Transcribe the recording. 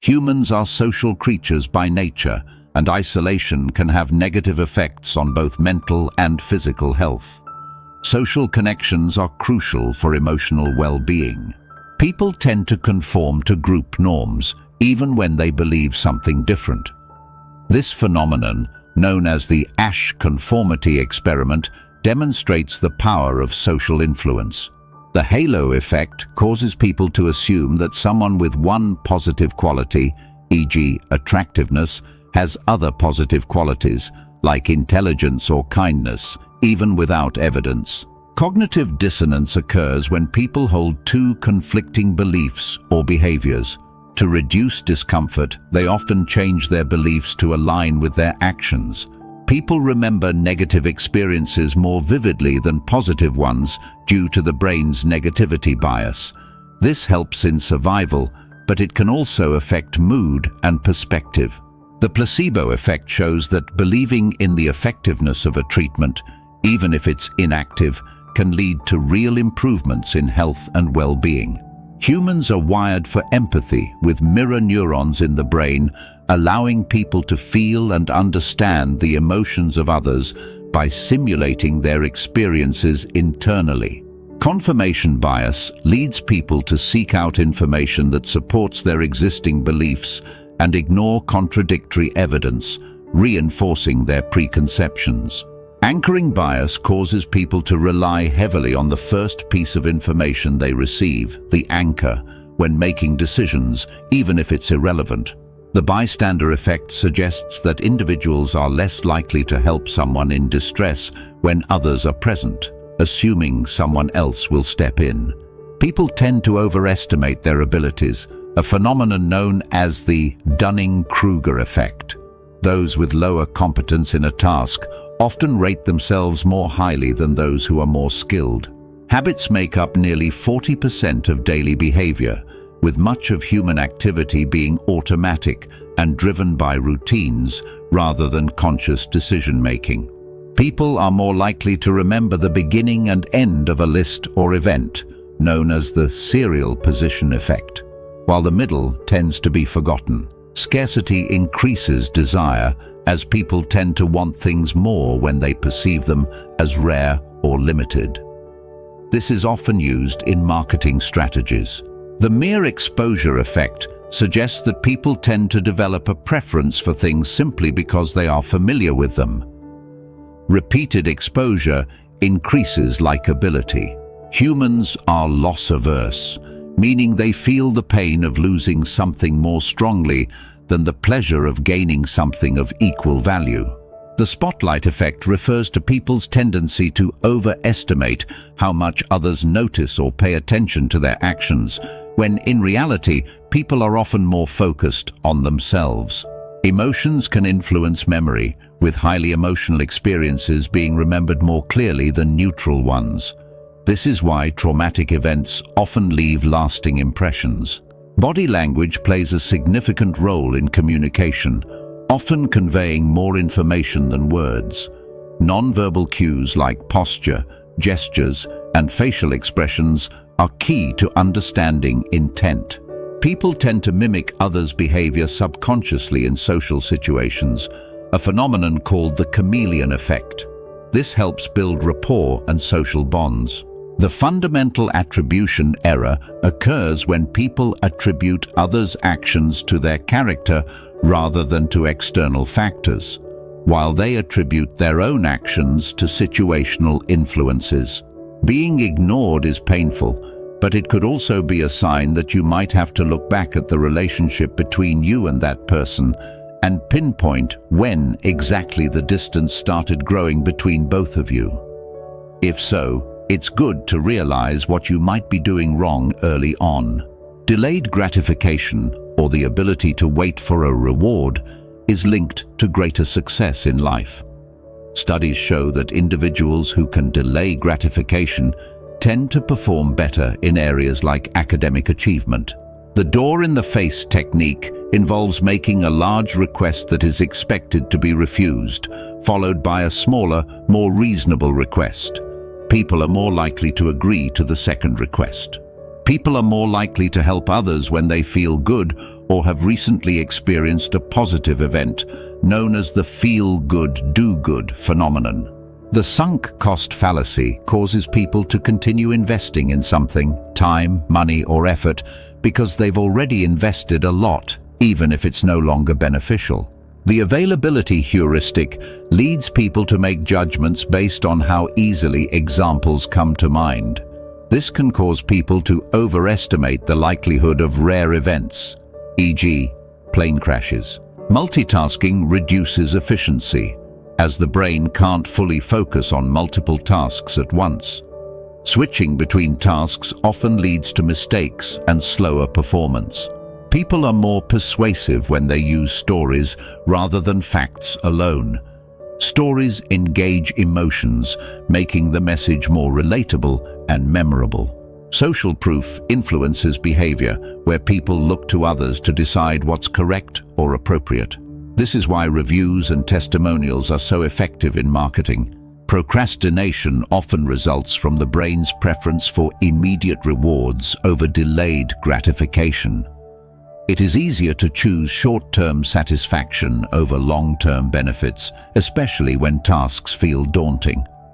Humans are social creatures by nature, and isolation can have negative effects on both mental and physical health. Social connections are crucial for emotional well-being. People tend to conform to group norms, even when they believe something different. This phenomenon, known as the Asch conformity experiment, demonstrates the power of social influence. The halo effect causes people to assume that someone with one positive quality, e.g., attractiveness, has other positive qualities, like intelligence or kindness, even without evidence. Cognitive dissonance occurs when people hold two conflicting beliefs or behaviors. To reduce discomfort, they often change their beliefs to align with their actions. People remember negative experiences more vividly than positive ones due to the brain's negativity bias. This helps in survival, but it can also affect mood and perspective. The placebo effect shows that believing in the effectiveness of a treatment, even if it's inactive, can lead to real improvements in health and well-being. Humans are wired for empathy, with mirror neurons in the brain, allowing people to feel and understand the emotions of others by simulating their experiences internally. Confirmation bias leads people to seek out information that supports their existing beliefs and ignore contradictory evidence, reinforcing their preconceptions. Anchoring bias causes people to rely heavily on the first piece of information they receive, the anchor, when making decisions, even if it's irrelevant. The bystander effect suggests that individuals are less likely to help someone in distress when others are present, assuming someone else will step in. People tend to overestimate their abilities, a phenomenon known as the Dunning-Kruger effect. Those with lower competence in a task often rate themselves more highly than those who are more skilled. Habits make up nearly 40% of daily behavior, with much of human activity being automatic and driven by routines rather than conscious decision-making. People are more likely to remember the beginning and end of a list or event, known as the serial position effect, while the middle tends to be forgotten. Scarcity increases desire, as people tend to want things more when they perceive them as rare or limited. This is often used in marketing strategies. The mere exposure effect suggests that people tend to develop a preference for things simply because they are familiar with them. Repeated exposure increases likability. Humans are loss-averse, meaning they feel the pain of losing something more strongly than the pleasure of gaining something of equal value. The spotlight effect refers to people's tendency to overestimate how much others notice or pay attention to their actions, when in reality, people are often more focused on themselves. Emotions can influence memory, with highly emotional experiences being remembered more clearly than neutral ones. This is why traumatic events often leave lasting impressions. Body language plays a significant role in communication, often conveying more information than words. Non-verbal cues like posture, gestures, and facial expressions are key to understanding intent. People tend to mimic others' behavior subconsciously in social situations, a phenomenon called the chameleon effect. This helps build rapport and social bonds. The fundamental attribution error occurs when people attribute others' actions to their character rather than to external factors, while they attribute their own actions to situational influences. Being ignored is painful, but it could also be a sign that you might have to look back at the relationship between you and that person and pinpoint when exactly the distance started growing between both of you. If so, it's good to realize what you might be doing wrong early on. Delayed gratification, or the ability to wait for a reward, is linked to greater success in life. Studies show that individuals who can delay gratification tend to perform better in areas like academic achievement. The door-in-the-face technique involves making a large request that is expected to be refused, followed by a smaller, more reasonable request. People are more likely to agree to the second request. People are more likely to help others when they feel good or have recently experienced a positive event, known as the feel-good, do-good phenomenon. The sunk cost fallacy causes people to continue investing in something, time, money, or effort, because they've already invested a lot, even if it's no longer beneficial. The availability heuristic leads people to make judgments based on how easily examples come to mind. This can cause people to overestimate the likelihood of rare events, e.g., plane crashes. Multitasking reduces efficiency, as the brain can't fully focus on multiple tasks at once. Switching between tasks often leads to mistakes and slower performance. People are more persuasive when they use stories rather than facts alone. Stories engage emotions, making the message more relatable and memorable. Social proof influences behavior, where people look to others to decide what's correct or appropriate. This is why reviews and testimonials are so effective in marketing. Procrastination often results from the brain's preference for immediate rewards over delayed gratification. It is easier to choose short-term satisfaction over long-term benefits, especially when tasks feel daunting.